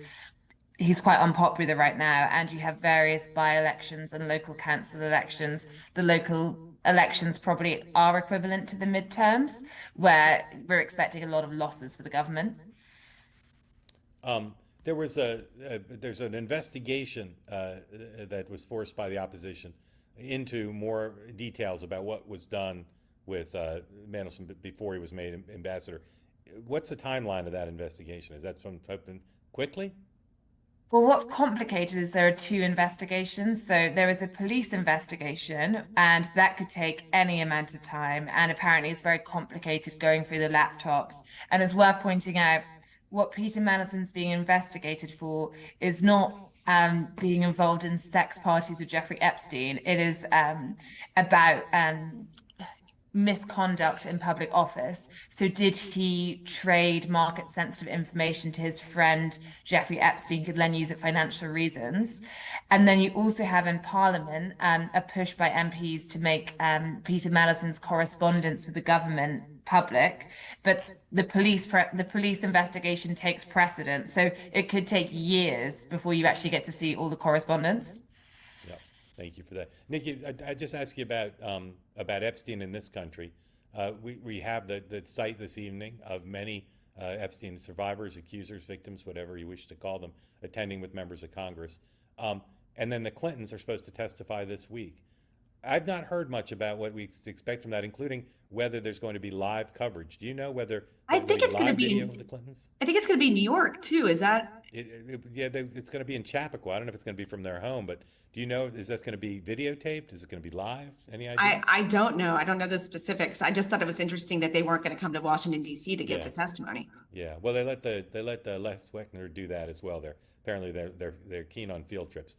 he's quite unpopular right now. And you have various by-elections and local council elections. The local elections probably are equivalent to the midterms, where we're expecting a lot of losses for the government. There's an investigation that was forced by the opposition into more details about what was done with Mandelson before he was made ambassador. What's the timeline of that investigation? Is that something open quickly? Well, what's complicated is there are two investigations. So there is a police investigation, and that could take any amount of time. And apparently, it's very complicated going through the laptops. And it's worth pointing out what Peter Manasson's being investigated for is not being involved in sex parties with Jeffrey Epstein. It is about misconduct in public office. So did he trade market sensitive information to his friend Jeffrey Epstein, could then use it for financial reasons? And then you also have in Parliament a push by MPs to make Peter Manasson's correspondence with the government public, but the police investigation takes precedent. So it could take years before you actually get to see all the correspondence. Thank you for that. Nikki, I just asked you about Epstein in this country. We have the site this evening of many Epstein survivors, accusers, victims, whatever you wish to call them, attending with members of Congress. And then the Clintons are supposed to testify this week. I've not heard much about what we expect from that, including whether there's going to be live coverage. Do you know whether I think it's going to be video of the Clintons? I think it's going to be New York too. Is that? It's going to be in Chappaqua. I don't know if it's going to be from their home, but do you know, is that going to be videotaped? Is it going to be live? Any idea? I don't know. I don't know the specifics. I just thought it was interesting that they weren't going to come to Washington, D.C. to give the testimony. Yeah. Well, they let Les Wexner do that as well. Apparently they're keen on field trips.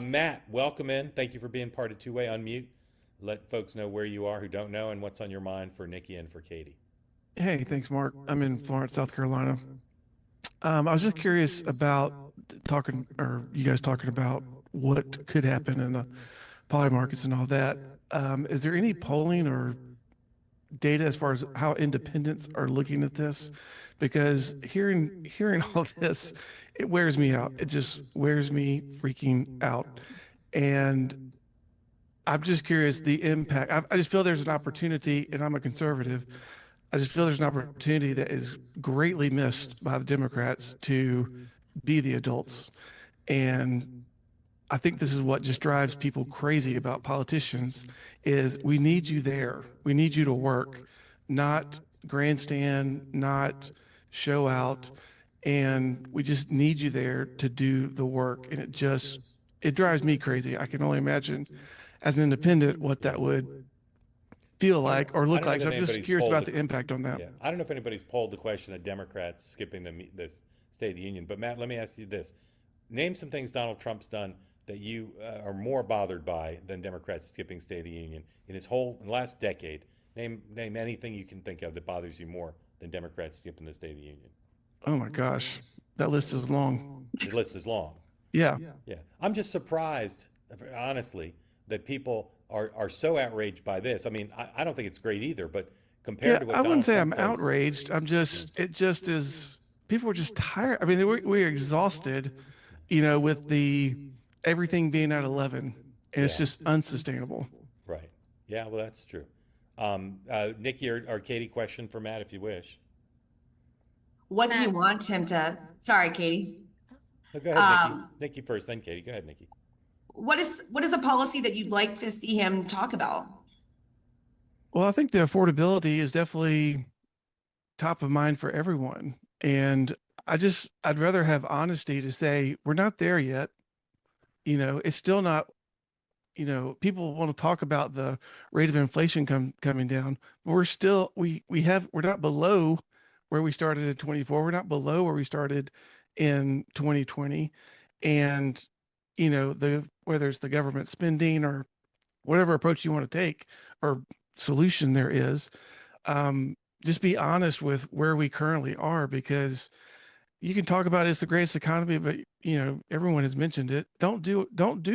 Matt, welcome in. Thank you for being part of Two-Way. Unmute. Let folks know where you are who don't know and what's on your mind for Nikki and for Katy. Hey, thanks, Mark. I'm in Florence, South Carolina. I was just curious about you guys talking about what could happen in the poly markets and all that. Is there any polling or data as far as how independents are looking at this? Because hearing all this, it wears me out. It just wears me freaking out. And I'm just curious the impact. I just feel there's an opportunity, and I'm a conservative. I just feel there's an opportunity that is greatly missed by the Democrats to be the adults. And I think this is what just drives people crazy about politicians is we need you there. We need you to work, not grandstand, not show out. And we just need you there to do the work. And it drives me crazy. I can only imagine as an independent what that would feel like or look like. So I'm just curious about the impact on that. Yeah. I don't know if anybody's polled the question of Democrats skipping the State of the Union. But Matt, let me ask you this. Name some things Donald Trump's done that you are more bothered by than Democrats skipping State of the Union in the last decade. Name anything you can think of that bothers you more than Democrats skipping the State of the Union. Oh my gosh, that list is long. The list is long. Yeah. I'm just surprised, honestly, that people are so outraged by this. I mean, I don't think it's great either, but compared to what I wouldn't say Trump I'm outraged. I'm just, it just is, people are just tired. I mean, we're exhausted, with everything being at 11, and it's just unsustainable. Right. Yeah, well, that's true. Nikki or Katy, question for Matt, if you wish. What do you want him to? Sorry, Katy. No, go ahead, Nikki. Nikki first, then Katy. Go ahead, Nikki. What is a policy that you'd like to see him talk about? Well, I think the affordability is definitely top of mind for everyone. And I'd rather have honesty to say, we're not there yet. It's still not, people want to talk about the rate of inflation coming down, but we're still, we're not below where we started in 24. We're not below where we started in 2020. And, whether it's the government spending or whatever approach you want to take or solution there is, just be honest with where we currently are, because you can talk about it's the greatest economy, but everyone has mentioned it. Don't do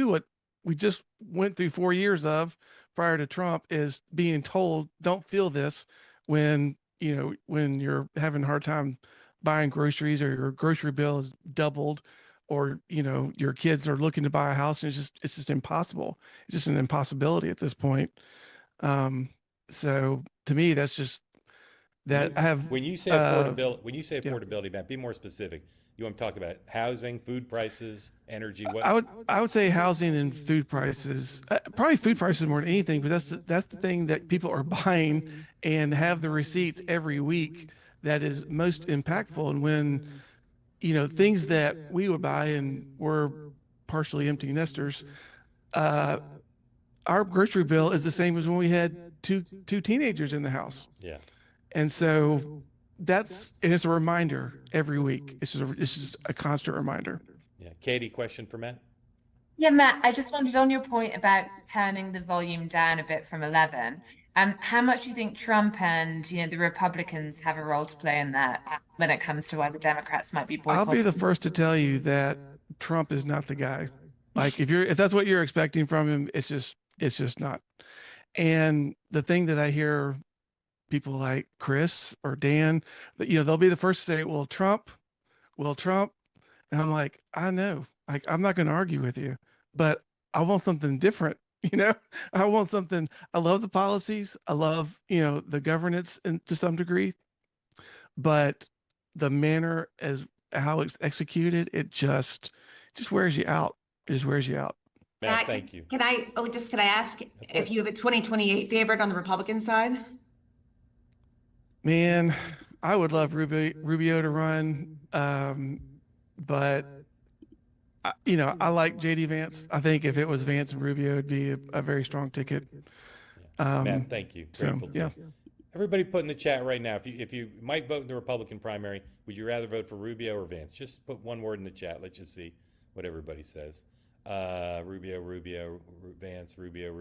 what we just went through 4 years of prior to Trump, is being told, don't feel this when you're having a hard time buying groceries, or your grocery bill is doubled, or your kids are looking to buy a house, and it's just impossible. It's just an impossibility at this point. So to me, that's just that I have. When you say affordability, Matt, be more specific. You want to talk about housing, food prices, energy? What? I would say housing and food prices, probably food prices more than anything, but that's the thing that people are buying and have the receipts every week that is most impactful. And when things that we would buy, and we're partially empty nesters. Our grocery bill is the same as when we had two teenagers in the house. Yeah. And so it's a reminder every week. It's just a constant reminder. Yeah. Katie, question for Matt? Yeah, Matt, I just wondered on your point about turning the volume down a bit from 11. How much do you think Trump and the Republicans have a role to play in that when it comes to why the Democrats might be I'll be boycotting? the first to tell you that Trump is not the guy. Like if that's what you're expecting from him, it's just not. And the thing that I hear people like Chris or Dan, that they'll be the first to say, "Well, Trump," and I'm like, I know, like I'm not going to argue with you, but I want something different. I want something. I love the policies. I love the governance to some degree, but the manner as how it's executed, it just wears you out. It just wears you out. Matt, thank you. Can I ask if you have a 2028 favorite on the Republican side? Man, I would love Rubio to run, but I like JD Vance. I think if it was Vance and Rubio, it'd be a very strong ticket. Matt, thank you. Grateful to yeah. you. Everybody put in the chat right now, if you might vote in the Republican primary, would you rather vote for Rubio or Vance? Just put one word in the chat. Let's just see what everybody says. Rubio, Vance, Rubio,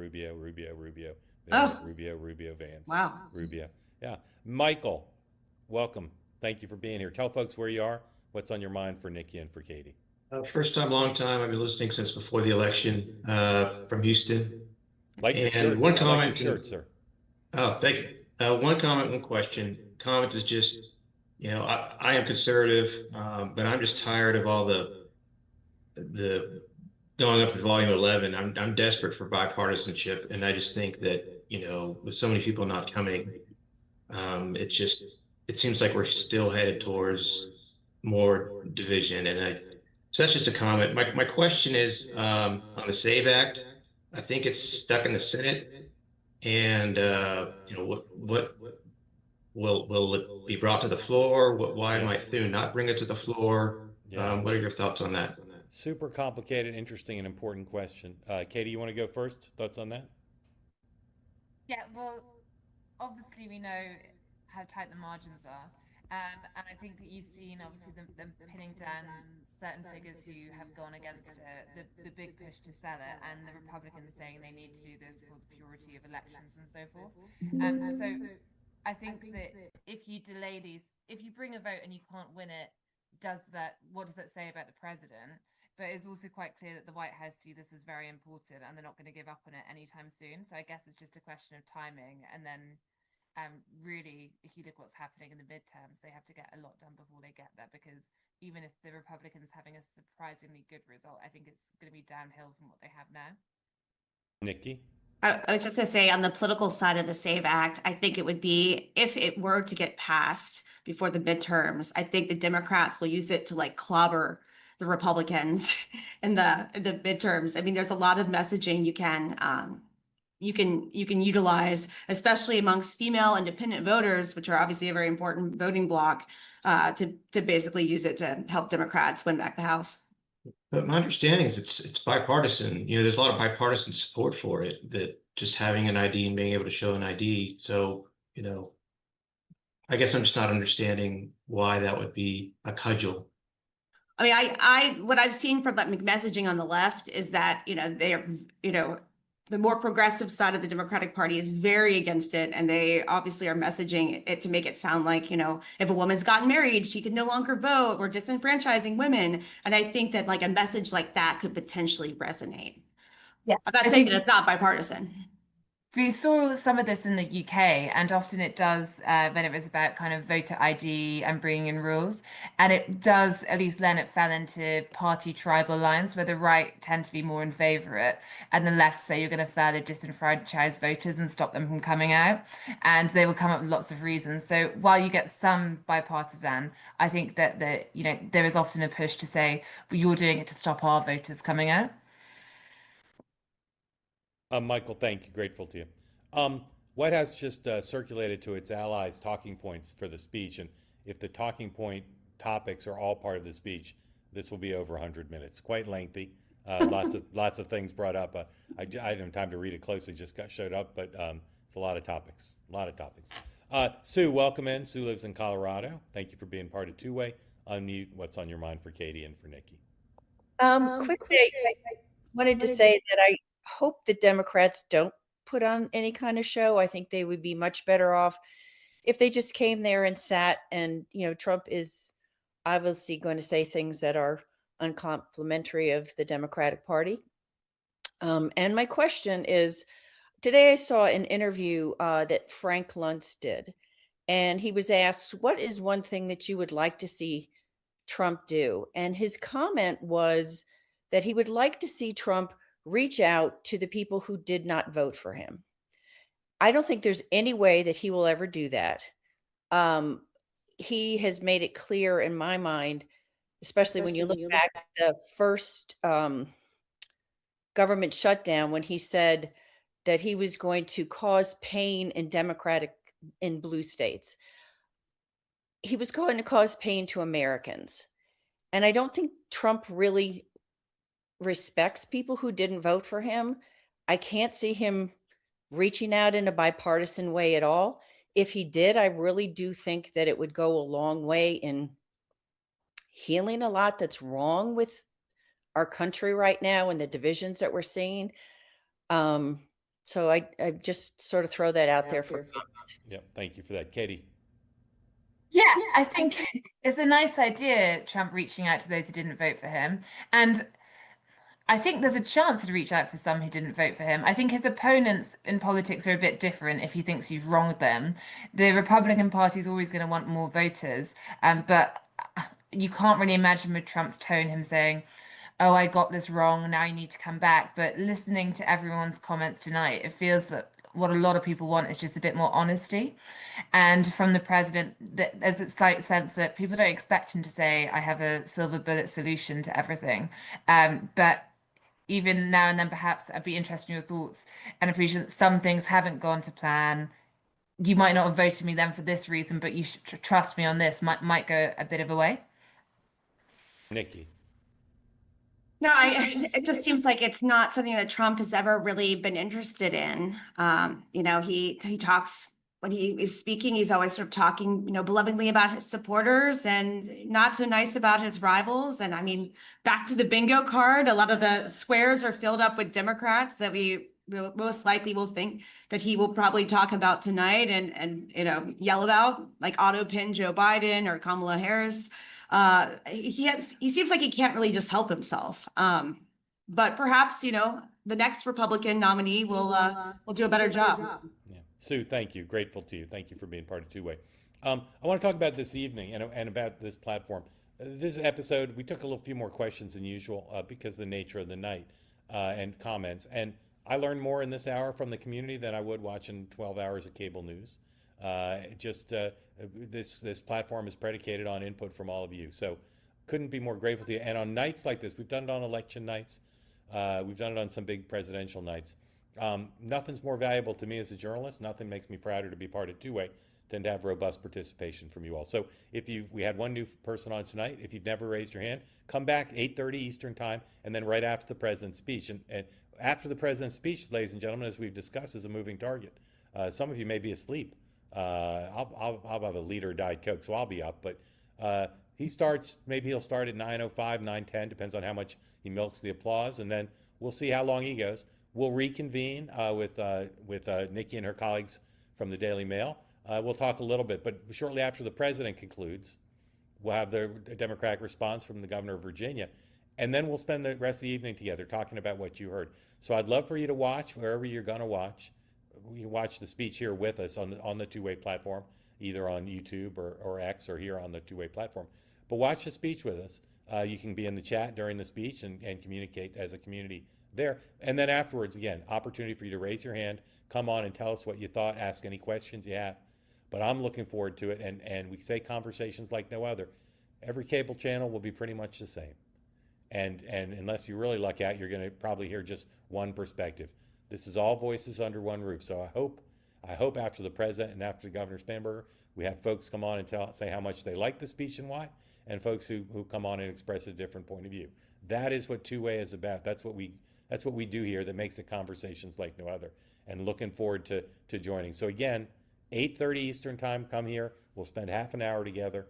Vance, Rubio, Vance. Wow. Rubio. Yeah. Michael, welcome. Thank you for being here. Tell folks where you are, what's on your mind for Nikki and for Katy. First time, long time. I've been listening since before the election from Houston. Like your shirt. One I comment. like your shirt, sir. Oh, thank you. One comment, one question. Comment is just, I am conservative, but I'm just tired of all the going up to the volume 11. I'm desperate for bipartisanship, and I just think that with so many people not coming, it seems like we're still headed towards more division. And so that's just a comment. My question is on the SAVE Act. I think it's stuck in the Senate, and what will it be brought to the floor? Why might Thune not bring it to the floor? Yeah. What are your thoughts on that? Super complicated, interesting, and important question. Katy, you want to go first? Thoughts on that? Yeah, well, obviously we know how tight the margins are. And I think that you've seen, obviously, them pinning down certain figures who have gone against it, the big push to sell it, and the Republicans saying they need to do this for the purity of elections and so forth. So I think that if you delay these, if you bring a vote and you can't win it, what does that say about the president? But it's also quite clear that the White House see this as very important, and they're not going to give up on it anytime soon. So I guess it's just a question of timing. And then really, if you look what's happening in the midterms, they have to get a lot done before they get there, because even if the Republicans having a surprisingly good result, I think it's going to be downhill from what they have now. Nikki? I was just going to say, on the political side of the SAVE Act, I think it would be, if it were to get passed before the midterms, I think the Democrats will use it to clobber the Republicans in the midterms. I mean, there's a lot of messaging you can utilize, especially amongst female independent voters, which are obviously a very important voting bloc, to basically use it to help Democrats win back the House. But my understanding is it's bipartisan. There's a lot of bipartisan support for it, that just having an ID and being able to show an ID. So, I guess I'm just not understanding why that would be a cudgel. I mean, I what I've seen from messaging on the left is that, they're, the more progressive side of the Democratic Party is very against it. And they obviously are messaging it to make it sound like, if a woman's gotten married, she can no longer vote. We're disenfranchising women. And I think that a message like that could potentially resonate. Yeah, I'm not saying that it's not bipartisan. We saw some of this in the UK, and often it does when it was about kind of voter ID and bringing in rules. And it does, at least then, it fell into party tribal lines where the right tend to be more in favour of it, and the left say you're going to further disenfranchise voters and stop them from coming out. And they will come up with lots of reasons. So while you get some bipartisan, I think that there is often a push to say, well, you're doing it to stop our voters coming out. Michael, thank you. Grateful to you. White House just circulated to its allies talking points for the speech, and if the talking point topics are all part of the speech, this will be over 100 minutes. Quite lengthy. Lots of things brought up. I didn't have time to read it closely, just showed up, but it's a lot of topics. Sue, welcome in. Sue lives in Colorado. Thank you for being part of Two-Way. Unmute what's on your mind for Katy and for Nikki. Quickly, I wanted to say that I hope the Democrats don't put on any kind of show. I think they would be much better off if they just came there and sat, and, Trump is obviously going to say things that are uncomplimentary of the Democratic Party. And my question is, today I saw an interview that Frank Luntz did, and he was asked, what is one thing that you would like to see Trump do? And his comment was that he would like to see Trump reach out to the people who did not vote for him. I don't think there's any way that he will ever do that. He has made it clear in my mind, especially when you look back at the first government shutdown, when he said that he was going to cause pain in blue states. He was going to cause pain to Americans. And I don't think Trump really respects people who didn't vote for him. I can't see him reaching out in a bipartisan way at all. If he did, I really do think that it would go a long way in healing a lot that's wrong with our country right now and the divisions that we're seeing. So I just sort of throw that out there for comment. Yeah, thank you for that. Katy. Yeah, I think it's a nice idea, Trump reaching out to those who didn't vote for him. And I think there's a chance to reach out for some who didn't vote for him. I think his opponents in politics are a bit different if he thinks you've wronged them. The Republican Party is always going to want more voters, but you can't really imagine with Trump's tone him saying, oh, I got this wrong, now you need to come back. But listening to everyone's comments tonight, it feels that what a lot of people want is just a bit more honesty. And from the president, there's a slight sense that people don't expect him to say, I have a silver bullet solution to everything. But even now and then, perhaps I'd be interested in your thoughts and appreciate that some things haven't gone to plan. You might not have voted me then for this reason, but you should trust me on this, might go a bit of a way. Nikki. No, it just seems like it's not something that Trump has ever really been interested in. He talks when he is speaking, he's always sort of talking, belovedly about his supporters and not so nice about his rivals. And I mean, back to the bingo card, a lot of the squares are filled up with Democrats that we most likely will think that he will probably talk about tonight and yell about, like auto pin Joe Biden or Kamala Harris. He seems like he can't really just help himself. But perhaps, the next Republican nominee will do a better job. Yeah. Sue, thank you. Grateful to you. Thank you for being part of Two-Way. I want to talk about this evening and about this platform. This episode, we took a few more questions than usual because of the nature of the night and comments. And I learned more in this hour from the community than I would watching 12 hours of cable news. This platform is predicated on input from all of you. So couldn't be more grateful to you. And on nights like this, we've done it on election nights. We've done it on some big presidential nights. Nothing's more valuable to me as a journalist. Nothing makes me prouder to be part of Two-Way than to have robust participation from you all. So we had one new person on tonight. If you've never raised your hand, come back 8:30 Eastern time, and then right after the president's speech. And after the president's speech, ladies and gentlemen, as we've discussed, is a moving target. Some of you may be asleep. I'll have a liter of Diet Coke, so I'll be up. But maybe he'll start at 9:05, 9:10, depends on how much he milks the applause, and then we'll see how long he goes. We'll reconvene with Nikki and her colleagues from the Daily Mail. We'll talk a little bit, but shortly after the president concludes, we'll have the Democratic response from the governor of Virginia, and then we'll spend the rest of the evening together talking about what you heard. So I'd love for you to watch wherever you're going to watch. You can watch the speech here with us on the Two-Way platform, either on YouTube or X or here on the Two-Way platform. But watch the speech with us. You can be in the chat during the speech and communicate as a community there. And then afterwards, again, opportunity for you to raise your hand, come on and tell us what you thought, ask any questions you have. But I'm looking forward to it, and we say conversations like no other. Every cable channel will be pretty much the same. And unless you really luck out, you're going to probably hear just one perspective. This is all voices under one roof. So I hope after the president and after the Governor Spanberger, we have folks come on and say how much they like the speech and why, and folks who come on and express a different point of view. That is what two-way is about. That's what we do here that makes the conversations like no other. And looking forward to joining. So again, 8:30 Eastern time, come here. We'll spend half an hour together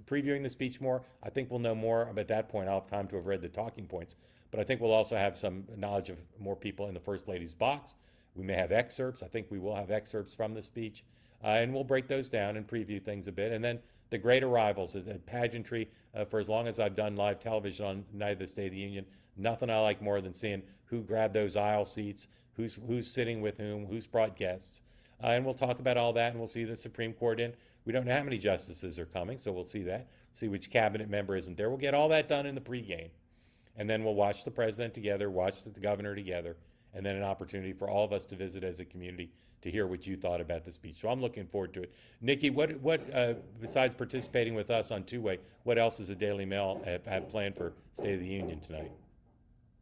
previewing the speech more. I think we'll know more. At that point, I'll have time to have read the talking points. But I think we'll also have some knowledge of more people in the First Lady's box. We may have excerpts. I think we will have excerpts from the speech. And we'll break those down and preview things a bit. And then the great arrivals, the pageantry, for as long as I've done live television on Night of the State of the Union, nothing I like more than seeing who grabbed those aisle seats, who's sitting with whom, who's brought guests. And we'll talk about all that, and we'll see the Supreme Court in. We don't know how many justices are coming, so we'll see that, see which cabinet member isn't there. We'll get all that done in the pregame. And then we'll watch the president together, watch the governor together, and then an opportunity for all of us to visit as a community to hear what you thought about the speech. So I'm looking forward to it. Nikki, what besides participating with us on two-way, what else does the Daily Mail have planned for State of the Union tonight?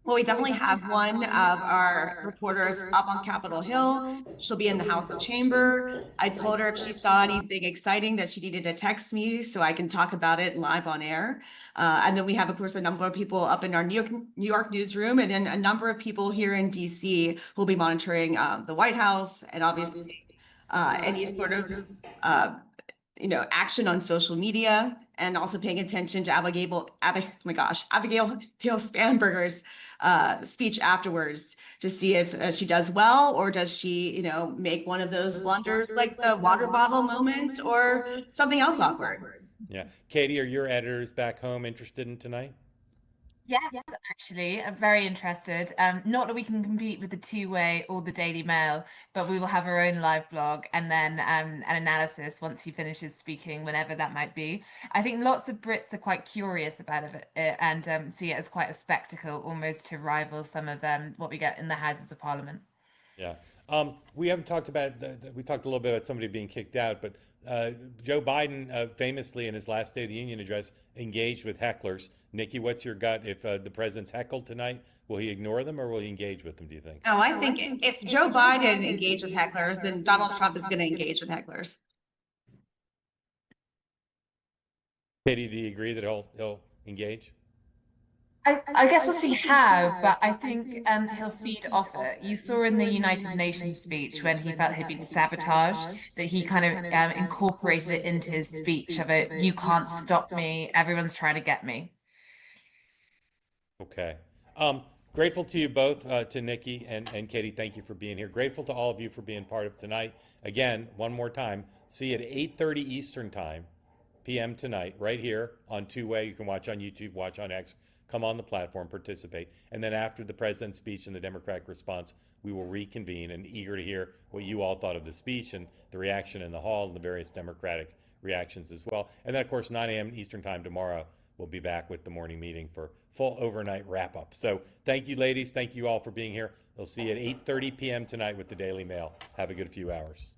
Well, we definitely have one of our reporters up on Capitol Hill. She'll be in the House chamber. I told her if she saw anything exciting that she needed to text me so I can talk about it live on air. And then we have, of course, a number of people up in our New York newsroom, and then a number of people here in DC who will be monitoring the White House and obviously any sort of action on social media, and also paying attention to Abigail Spanberger's speech afterwards to see if she does well, or does she, make one of those blunders like the water bottle moment or something else awkward. Yeah. Katy, are your editors back home interested in tonight? Yes, actually, I'm very interested. Not that we can compete with the two-way or the Daily Mail, but we will have our own live blog and then an analysis once he finishes speaking, whenever that might be. I think lots of Brits are quite curious about it and see it as quite a spectacle, almost to rival some of what we get in the Houses of Parliament. Yeah. We haven't talked about, we talked a little bit about somebody being kicked out, but Joe Biden famously in his last State of the Union address engaged with hecklers. Nikki, what's your gut? If the president's heckled tonight, will he ignore them or will he engage with them, do you think? Oh, I think if Joe Biden engaged with hecklers, then Donald Trump is going to engage with hecklers. Katy, do you agree that he'll engage? I guess we'll see how, but I think he'll feed off it. You saw in the United Nations speech when he felt he'd been sabotaged, that he kind of incorporated it into his speech of it, you can't stop me, everyone's trying to get me. Okay. Grateful to you both, to Nikki and Katy. Thank you for being here. Grateful to all of you for being part of tonight. Again, one more time, see you at 8:30 Eastern time, p.m. tonight, right here on two-way. You can watch on YouTube, watch on X. Come on the platform, participate. And then after the president's speech and the Democratic response, we will reconvene and eager to hear what you all thought of the speech and the reaction in the hall and the various Democratic reactions as well. And then, of course, 9 a.m. Eastern time tomorrow, we'll be back with the morning meeting for full overnight wrap-up. So thank you, ladies. Thank you all for being here. We'll see you at 8:30 p.m. tonight with the Daily Mail. Have a good few hours.